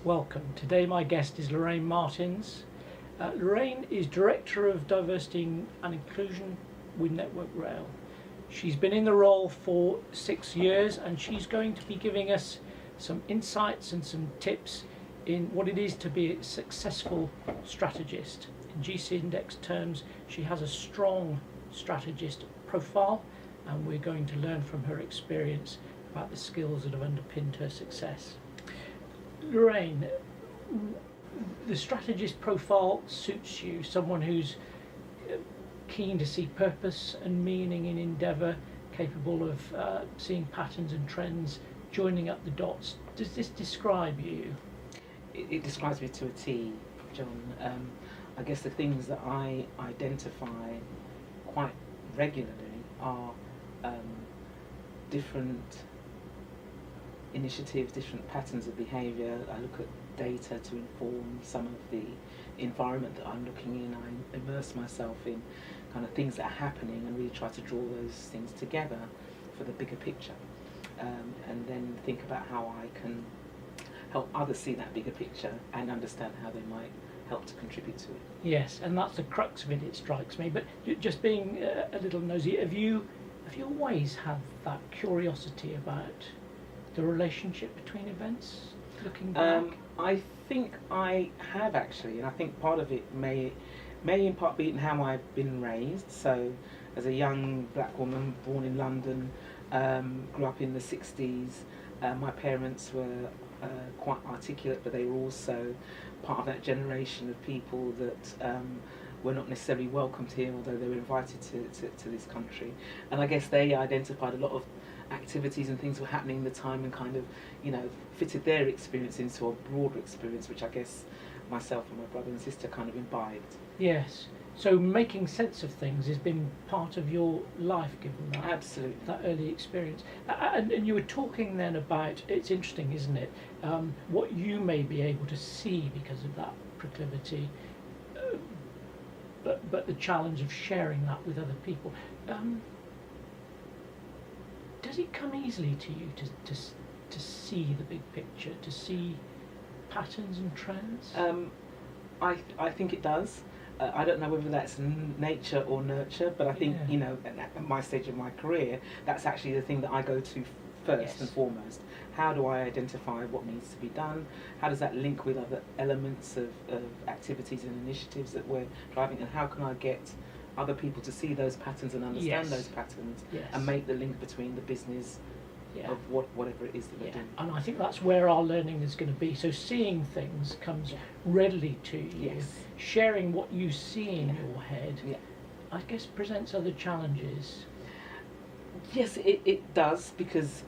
Welcome. Today my guest is Loraine Martins. Loraine is Director of Diversity and Inclusion with Network Rail. She's been in the role for 6 years and she's going to be giving us some insights and some tips in what it is to be a successful strategist. In GC Index terms, she has a strong strategist profile and we're going to learn from her experience about the skills that have underpinned her success. Loraine, the strategist profile suits you, someone who's keen to see purpose and meaning in endeavour, capable of seeing patterns and trends, joining up the dots. Does this describe you? It describes me to a T, John. I guess the things that I identify quite regularly are different initiatives, different patterns of behaviour. I look at data to inform some of the environment that I'm looking in. I immerse myself in kind of things that are happening and really try to draw those things together for the bigger picture, and then think about how I can help others see that bigger picture and understand how they might help to contribute to it. Yes, and that's the crux of it, it strikes me. But just being a little nosy, have you always had that curiosity about the relationship between events, looking back? I think I have actually, and I think part of it may in part be in how I've been raised. So as a young black woman born in London, grew up in the 60s, my parents were quite articulate, but they were also part of that generation of people that were not necessarily welcomed here, although they were invited to this country. And I guess they identified a lot of activities and things were happening in the time and kind of, fitted their experience into a broader experience, which I guess myself and my brother and sister kind of imbibed. Yes. So making sense of things has been part of your life, given that Absolutely. that early experience. And you were talking then about, it's interesting, isn't it, what you may be able to see because of that proclivity, but the challenge of sharing that with other people. Does it come easily to you to see the big picture, to see patterns and trends? I think it does. I don't know whether that's nature or nurture, but I think, Yeah. At my stage of my career, that's actually the thing that I go to first Yes. and foremost. How do I identify what needs to be done? How does that link with other elements of activities and initiatives that we're driving? And how can I get other people to see those patterns and understand Yes. those patterns Yes. and make the link between the business Yeah. of whatever it is that we're Yeah, doing? and I think that's where our learning is going to be. So seeing things comes Yeah. readily to you. Yes. Sharing what you see in Yeah. your head, Yeah. I guess, presents other challenges. Yes, it does, because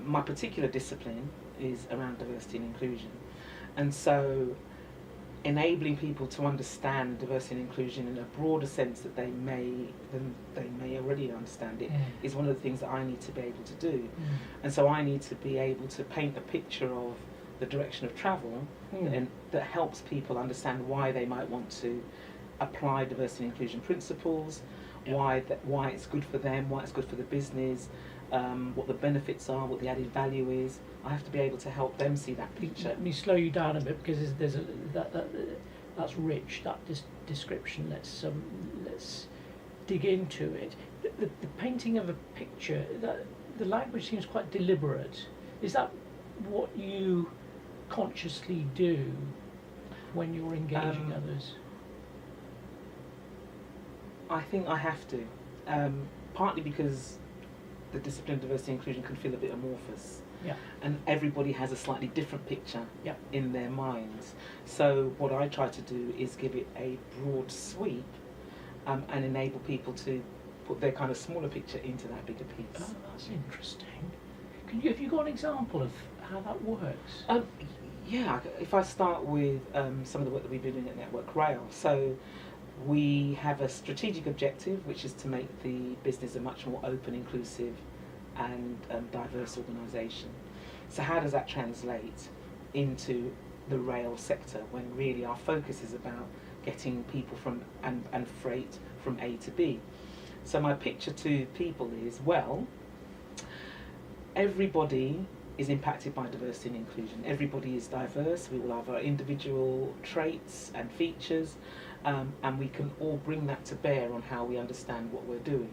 my particular discipline is around diversity and inclusion, and so enabling people to understand diversity and inclusion in a broader sense that they may already understand it is one of the things that I need to be able to do. And so I need to be able to paint a picture of the direction of travel and that helps people understand why they might want to apply diversity and inclusion principles, why it's good for them, why it's good for the business, what the benefits are, what the added value is. I have to be able to help them see that picture. Let me slow you down a bit, because that's rich, that description. Let's dig into it. The painting of a picture, the language seems quite deliberate. Is that what you consciously do when you're engaging others? I think I have to, partly because the discipline of diversity and inclusion can feel a bit amorphous. Yeah. And everybody has a slightly different picture Yeah. in their minds. So what I try to do is give it a broad sweep and enable people to put their kind of smaller picture into that bigger piece. Oh, that's interesting. Have you got an example of how that works? Yeah, if I start with some of the work that we've been doing at Network Rail. So we have a strategic objective, which is to make the business a much more open, inclusive and diverse organisation. So how does that translate into the rail sector when really our focus is about getting people from and freight from A to B? So my picture to people is, well, everybody is impacted by diversity and inclusion. Everybody is diverse, we all have our individual traits and features, and we can all bring that to bear on how we understand what we're doing.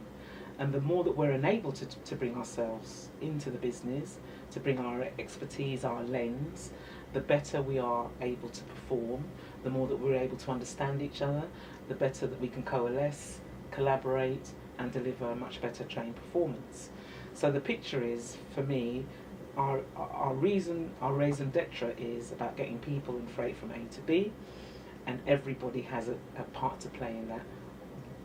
And the more that we're enabled to bring ourselves into the business, to bring our expertise, our lens, the better we are able to perform, the more that we're able to understand each other, the better that we can coalesce, collaborate, and deliver a much better trained performance. So the picture is, for me, our raison d'etre is about getting people and freight from A to B, and everybody has a part to play in that,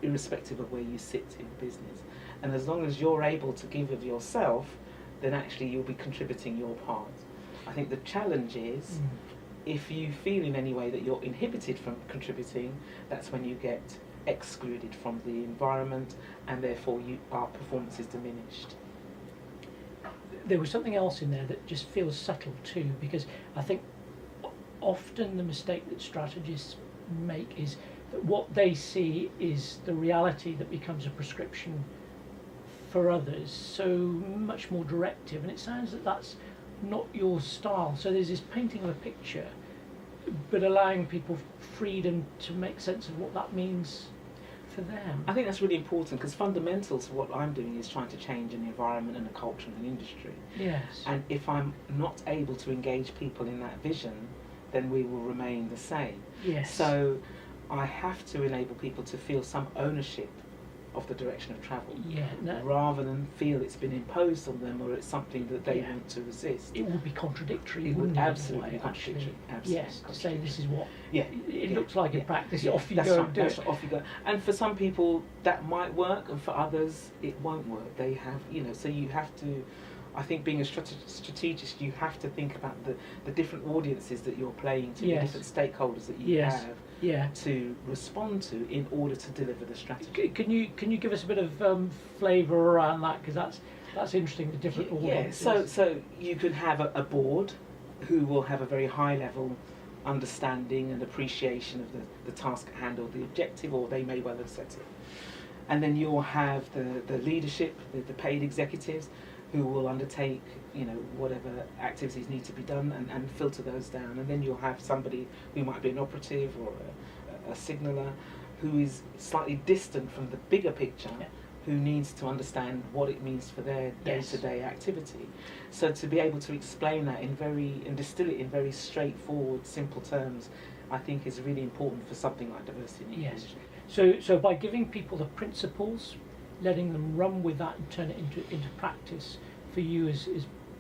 irrespective of where you sit in business. And as long as you're able to give of yourself, then actually you'll be contributing your part. I think the challenge is, if you feel in any way that you're inhibited from contributing, that's when you get excluded from the environment, and therefore our performance is diminished. There was something else in there that just feels subtle too, because I think often the mistake that strategists make is that what they see is the reality that becomes a prescription for others, so much more directive, and it sounds that that's not your style. So there's this painting of a picture, but allowing people freedom to make sense of what that means for them. I think that's really important, because fundamental to what I'm doing is trying to change an environment and a culture and an industry. Yes. And if I'm not able to engage people in that vision, then we will remain the same. Yes. So I have to enable people to feel some ownership of the direction of travel, rather than feel it's been imposed on them or it's something that they want to resist. It would be contradictory. It would absolutely be contradictory. Yes, to say this is what it looks like in practice. Yeah, off you that's go right, and do that's it. Off you go. And for some people that might work, and for others it won't work. They have, so you have to. I think being a strategist, you have to think about the different audiences that you're playing to, the different stakeholders that you have to respond to in order to deliver the strategy. Can you give us a bit of flavour around that, because that's interesting, the different audiences. So you could have a board who will have a very high level understanding and appreciation of the task at hand or the objective, or they may well have set it. And then you'll have the leadership, the paid executives, who will undertake, whatever activities need to be done and filter those down. And then you'll have somebody who might be an operative or a signaller who is slightly distant from the bigger picture, who needs to understand what it means for their day-to-day activity. So to be able to explain that and distill it in very straightforward, simple terms, I think is really important for something like diversity and inclusion. So by giving people the principles, letting them run with that and turn it into practice, for you is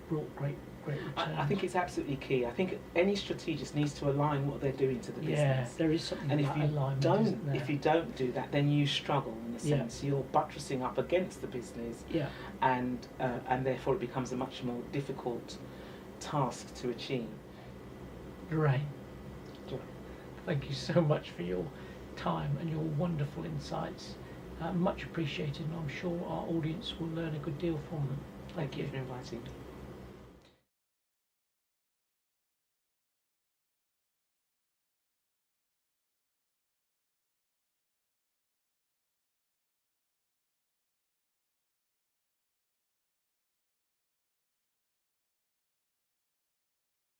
brought great returns. I think it's absolutely key. I think any strategist needs to align what they're doing to the business. Yeah, there is something and about alignment, if you don't do that, then you struggle in a sense. You're buttressing up against the business, and therefore it becomes a much more difficult task to achieve. Loraine, thank you so much for your time and your wonderful insights. Much appreciated, and I'm sure our audience will learn a good deal from them. Thank you for inviting me.